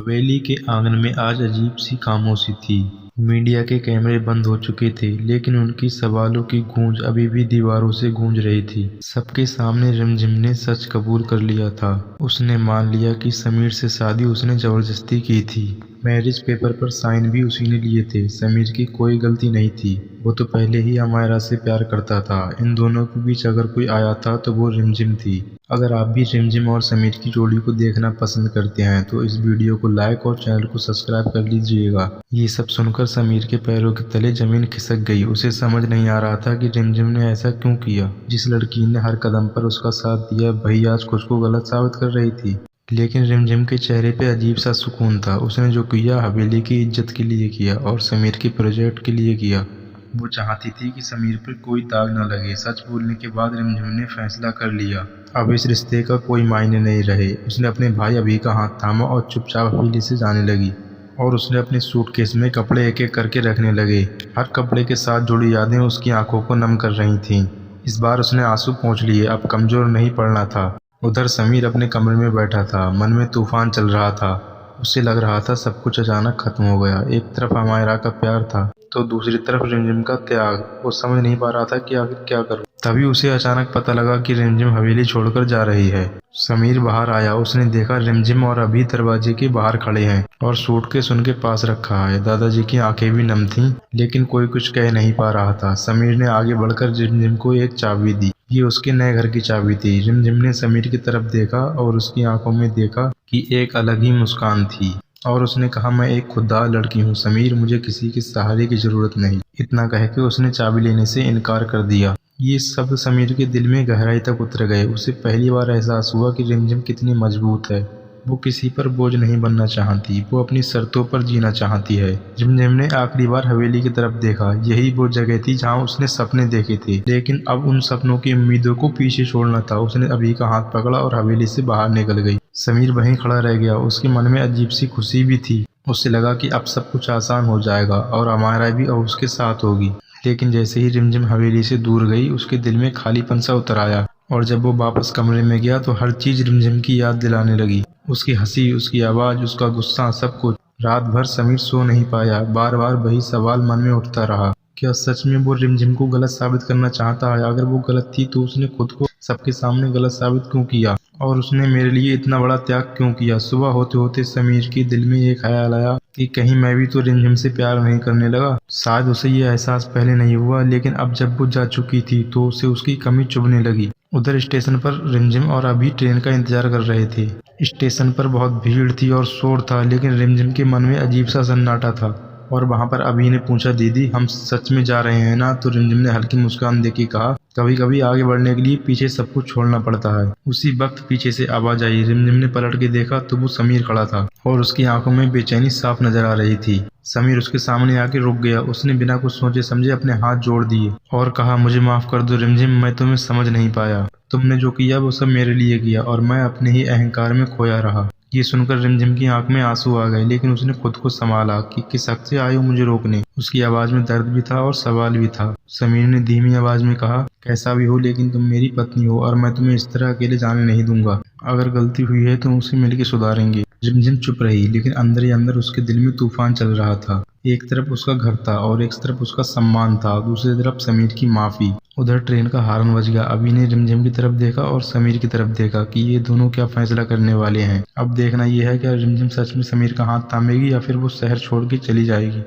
हवेली के आंगन में आज अजीब सी खामोशी थी। मीडिया के कैमरे बंद हो चुके थे, लेकिन उनकी सवालों की गूंज अभी भी दीवारों से गूंज रही थी। सबके सामने रिमझिम ने सच कबूल कर लिया था। उसने मान लिया कि समीर से शादी उसने जबरदस्ती की थी। मैरिज पेपर पर साइन भी उसी ने लिए थे। समीर की कोई गलती नहीं थी। वो तो पहले ही अमायरा से प्यार करता था। इन दोनों के बीच अगर कोई आया था तो वो रिमझिम थी। अगर आप भी रिमझिम और समीर की जोड़ी को देखना पसंद करते हैं तो इस वीडियो को लाइक और चैनल को सब्सक्राइब कर लीजिएगा। ये सब सुनकर समीर के पैरों के तले जमीन खिसक गई। उसे समझ नहीं आ रहा था कि रिमझिम ने ऐसा क्यों किया। जिस लड़की ने हर कदम पर उसका साथ दिया, वही आज खुद को गलत साबित कर रही थी। लेकिन रिमझिम के चेहरे पे अजीब सा सुकून था। उसने जो किया हवेली की इज्जत के लिए किया और समीर के प्रोजेक्ट के लिए किया। वो चाहती थी कि समीर पर कोई दाग न लगे। सच बोलने के बाद रिमझिम ने फैसला कर लिया, अब इस रिश्ते का कोई मायने नहीं रहे। उसने अपने भाई अभी का हाथ थामा और चुपचाप हवेली से जाने लगी। और उसने अपने सूटकेस में कपड़े एक एक करके रखने लगे। हर कपड़े के साथ जुड़ी यादें उसकी आंखों को नम कर रही थीं। इस बार उसने आंसू पोंछ लिए। अब कमजोर नहीं पड़ना था। उधर समीर अपने कमरे में बैठा था। मन में तूफान चल रहा था। उसे लग रहा था सब कुछ अचानक खत्म हो गया। एक तरफ अमायरा का प्यार था तो दूसरी तरफ रिमझिम का त्याग। वो समझ नहीं पा रहा था कि आखिर क्या करूं। तभी उसे अचानक पता लगा कि रिमझिम हवेली छोड़कर जा रही है। समीर बाहर आया। उसने देखा रिमझिम और अभी दरवाजे के बाहर खड़े हैं और सूटकेस उनके पास रखा है। दादाजी की आंखें भी नम थीं, लेकिन कोई कुछ कह नहीं पा रहा था। समीर ने आगे बढ़कर रिमझिम को एक चाबी दी। ये उसके नए घर की चाबी थी। रिमझिम ने समीर की तरफ देखा और उसकी आंखों में देखा कि एक अलग ही मुस्कान थी। और उसने कहा, मैं एक खुददार लड़की हूँ समीर, मुझे किसी के सहारे की जरूरत नहीं। इतना कह के उसने चाबी लेने से इनकार कर दिया। ये शब्द समीर के दिल में गहराई तक उतर गए। उसे पहली बार एहसास हुआ कि रिमझिम कितनी मजबूत है। वो किसी पर बोझ नहीं बनना चाहती। वो अपनी शर्तों पर जीना चाहती है। रिमझिम ने आखिरी बार हवेली की तरफ देखा। यही वो जगह थी जहाँ उसने सपने देखे थे, लेकिन अब उन सपनों की उम्मीदों को पीछे छोड़ना था। उसने अभी का हाथ पकड़ा और हवेली से बाहर निकल गई। समीर वहीं खड़ा रह गया। उसके मन में अजीब सी खुशी भी थी। उसे लगा कि अब सब कुछ आसान हो जाएगा और अमायरा भी अब उसके साथ होगी। लेकिन जैसे ही रिमझिम हवेली से दूर गई, उसके दिल में खालीपन सा उतर आया। और जब वो वापस कमरे में गया तो हर चीज रिमझिम की याद दिलाने लगी। उसकी हंसी, उसकी आवाज, उसका गुस्सा, सब कुछ। रात भर समीर सो नहीं पाया। बार बार वही सवाल मन में उठता रहा, क्या सच में वो रिमझिम को गलत साबित करना चाहता है? अगर वो गलत थी तो उसने खुद को सबके सामने गलत साबित क्यों किया? और उसने मेरे लिए इतना बड़ा त्याग क्यों किया? सुबह होते होते समीर के दिल में ये ख्याल आया कि कहीं मैं भी तो रिमझिम से प्यार नहीं करने लगा। शायद उसे ये एहसास पहले नहीं हुआ, लेकिन अब जब वो जा चुकी थी तो उसे उसकी कमी चुभने लगी। उधर स्टेशन पर रिमझिम और अभी ट्रेन का इंतजार कर रहे थे। स्टेशन पर बहुत भीड़ थी और शोर था, लेकिन रिमझिम के मन में अजीब सा सन्नाटा था। और वहां पर अभी ने पूछा, दीदी हम सच में जा रहे हैं ना? तो रिमझिम ने हल्की मुस्कान देके कहा, कभी कभी आगे बढ़ने के लिए पीछे सब कुछ छोड़ना पड़ता है। उसी वक्त पीछे से आवाज आई। रिमझिम ने पलट के देखा तो वो समीर खड़ा था और उसकी आंखों में बेचैनी साफ नजर आ रही थी। समीर उसके सामने आके रुक गया। उसने बिना कुछ सोचे समझे अपने हाथ जोड़ दिए और कहा, मुझे माफ कर दो रिमझिम, मैं तुम्हें समझ नहीं पाया। तुमने जो किया वो सब मेरे लिए किया और मैं अपने ही अहंकार में खोया रहा। ये सुनकर रिमझिम की आंख में आंसू आ गए, लेकिन उसने खुद को संभाला कि किस हक से आए हो मुझे रोकने। उसकी आवाज में दर्द भी था और सवाल भी था। समीर ने धीमी आवाज में कहा, कैसा भी हो लेकिन तुम मेरी पत्नी हो और मैं तुम्हें इस तरह अकेले जाने नहीं दूंगा। अगर गलती हुई है तो उसे मिलकर सुधारेंगे। रिमझिम चुप रही, लेकिन अंदर ही अंदर उसके दिल में तूफान चल रहा था। एक तरफ उसका घर था और एक तरफ उसका सम्मान था, दूसरी तरफ समीर की माफी। उधर ट्रेन का हॉर्न बज गया। अभी ने रिमझिम की तरफ देखा और समीर की तरफ देखा कि ये दोनों क्या फैसला करने वाले हैं। अब देखना यह है कि रिमझिम सच में समीर का हाथ थामेगी या फिर वो शहर छोड़ के चली जाएगी।